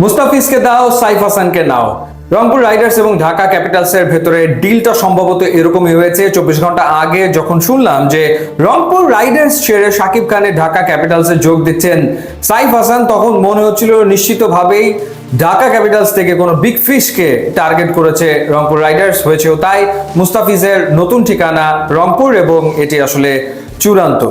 মুস্তাফিজকে দাও, সাইফ হাসানকে নাও। রংপুর রাইডার্স এবং ঢাকা ক্যাপিটালসের ভেতরে ডিলটা সম্ভবত এরকমই হয়েছে। 24 ঘন্টা আগে যখন শুনলাম যে রংপুর রাইডার্স ছেড়ে শাকিব খানের ঢাকা ক্যাপিটালসে যোগ দিচ্ছেন সাইফ হাসান, তখন মনে হচ্ছিল নিশ্চিতভাবেই ঢাকা ক্যাপিটালস থেকে কোনো বিগ ফিশকে টার্গেট করেছে রংপুর রাইডার্স। হয়েছেও তাই, মুস্তাফিজের নতুন ঠিকানা রংপুর এবং এটি আসলে চূড়ান্ত।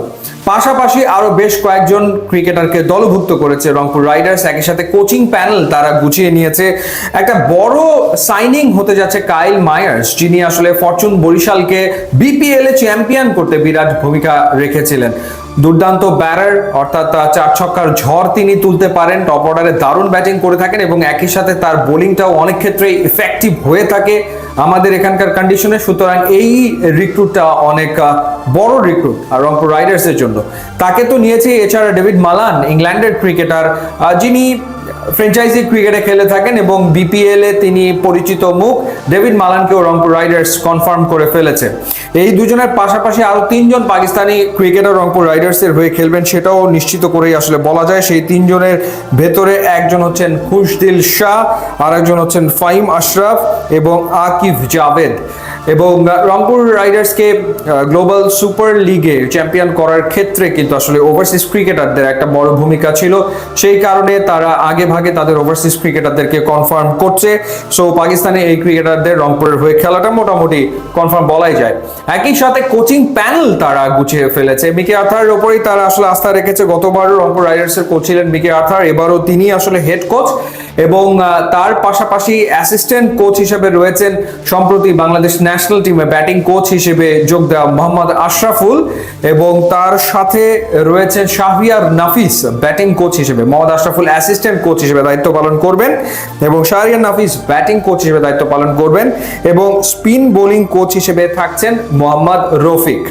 পাশাপাশি আরো বেশ কয়েকজন ক্রিকেটারকে দলভুক্ত করেছে রংপুর রাইডার্স। একই সাথে কোচিং প্যানেল তারা গুছিয়ে নিয়েছে। একটা বড় সাইনিং হতে যাচ্ছে কাইল মায়ার্স, যিনি আসলে ফরচুন বরিশালকে বিপিএল এ চ্যাম্পিয়ন করতে বিরাট ভূমিকা রেখেছিলেন। দুর্দান্ত ব্যাটার, অর্থাৎ চার ছক্কার ঝড় তিনি তুলতে পারেন, টপ অর্ডারে দারুণ ব্যাটিং করে থাকেন এবং একই সাথে তার বোলিংটাও অনেক ক্ষেত্রে ইফেক্টিভ হয়ে থাকে আমাদের এখানকার কন্ডিশনে। সুতরাং এই রিক্রুটটা অনেক বড় রিক্রুট আর রংপুর রাইডার্সের জন্য। তাকে তো নিয়েছে। এছাড়া ডেভিড মালান, ইংল্যান্ডের ক্রিকেটার, যিনি ফ্র্যাঞ্চাইজি ক্রিকেটে খেলে থাকেন এবং বিপিএল এ তিনি পরিচিত মুখ। ডেভিড মালানকেও রংপুর রাইডার্স কনফার্ম করে ফেলেছে। এই দুজনের পাশাপাশি আরো তিনজন পাকিস্তানি ক্রিকেটার রংপুর রাইডার্সের হয়ে খেলবেন, সেটাও নিশ্চিত করেই আসলে বলা যায়। সেই তিনজনের ভেতরে একজন হচ্ছেন খুশদিল শাহ, আর একজন হচ্ছেন ফাহিম আশরাফ এবং আকিব জাভেদ। এবং রংপুর রাইডার্সকে গ্লোবাল সুপার লিগে চ্যাম্পিয়ন করার ক্ষেত্রে কিন্তু আসলে ওভারসিজ ক্রিকেটারদের একটা বড় ভূমিকা ছিল। সেই কারণে তারা আগে ভাগে তাদের ওভারসিজ ক্রিকেটারদেরকে কনফার্ম করছে। সো পাকিস্তানে এই ক্রিকেটারদের রংপুরের হয়ে খেলাটা মোটামুটি কনফার্ম বলাই যায়। একই সাথে কোচিং প্যানেল তারা গুছিয়ে ফেলেছে। মিকে আর্থারের ওপরেই তারা আসলে আস্থা রেখেছে। গতবারও রংপুর রাইডার্সের কোচ ছিলেন মিকে আর্থার, এবারও তিনি আসলে হেড কোচ এবং তার পাশাপাশি অ্যাসিস্ট্যান্ট কোচ হিসেবে রয়েছেন সম্প্রতি বাংলাদেশ ন্যাশনাল টিমে ব্যাটিং কোচ হিসেবে যোগ দেওয়া মোহাম্মদ আশরাফুল, এবং তার সাথে রয়েছেন শাহরিয়ার নাফিস ব্যাটিং কোচ হিসেবে। মোহাম্মদ আশরাফুল অ্যাসিস্ট্যান্ট কোচ হিসেবে দায়িত্ব পালন করবেন এবং শাহরিয়ার নাফিস ব্যাটিং কোচ হিসেবে দায়িত্ব পালন করবেন এবং স্পিন বোলিং কোচ হিসেবে থাকছেন মোহাম্মদ রফিক।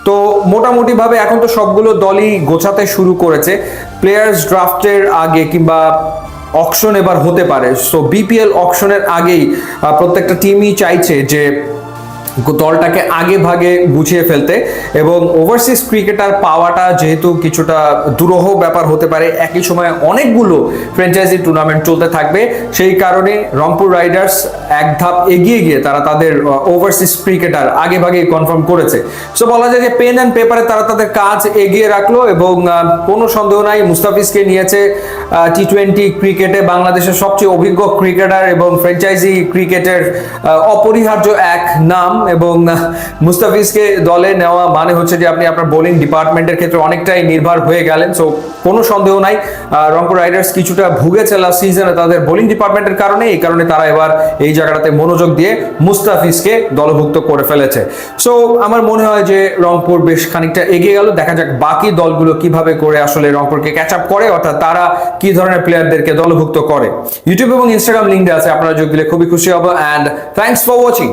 তো মোটামুটি ভাবে এখন তো সবগুলো দলই গোছাতে শুরু করেছে। প্লেয়ার্স ড্রাফটের আগে কিংবা অকশন এবার হতে পারে। সো বিপিএল অকশনের আগেই প্রত্যেকটা টিমই চাইছে যে দলটাকে আগে ভাগে গুছিয়ে ফেলতে, এবং ওভারসিজ ক্রিকেটার পাওয়াটা যেহেতু কিছুটা দুরূহ ব্যাপার হতে পারে, একই সময় অনেকগুলো ফ্র্যাঞ্চাইজি টুর্নামেন্ট চলতে থাকবে। সেই কারণে রংপুর রাইডার্স এক ধাপ এগিয়ে গিয়ে তারা তাদের ওভারসিজ ক্রিকেটার আগে ভাগে কনফার্ম করেছে। সো বলা যায় যে পেন অ্যান্ড পেপারে তারা তাদের কাজ এগিয়ে রাখলো এবং কোনো সন্দেহ নাই মুস্তাফিজকে নিয়েছে। টি-20 ক্রিকেটে বাংলাদেশের সবচেয়ে অভিজ্ঞ ক্রিকেটার এবং ফ্র্যাঞ্চাইজি ক্রিকেটের অপরিহার্য এক নাম, এবং মুস্তাফিজকে দলে নেওয়া মানে হচ্ছে যে আপনি আপনার বোলিং ডিপার্টমেন্টের ক্ষেত্রে অনেকটাই নির্ভর হয়ে গেলেন। সো কোনো সন্দেহ নাই রংপুর রাইডার্স কিছুটা ভুগেছে লাস্ট সিজনে তাদের বোলিং ডিপার্টমেন্টের কারণে। এই কারণে তারা এবার এই জায়গাটাতে মনোযোগ দিয়ে মুস্তাফিজকে দলভুক্ত করে ফেলেছে। সো আমার মনে হয় যে রংপুর বেশ খানিকটা এগিয়ে গেল। দেখা যাক বাকি দলগুলো কিভাবে করে আসলে রংপুরকে ক্যাচ আপ করে, অর্থাৎ তারা কি ধরনের প্লেয়ারদেরকে দলভুক্ত করে। ইউটিউব এবং ইনস্টাগ্রাম লিঙ্ক দেওয়া আছে, আপনারা যোগ দিলে খুবই খুশি হব। And thanks for watching.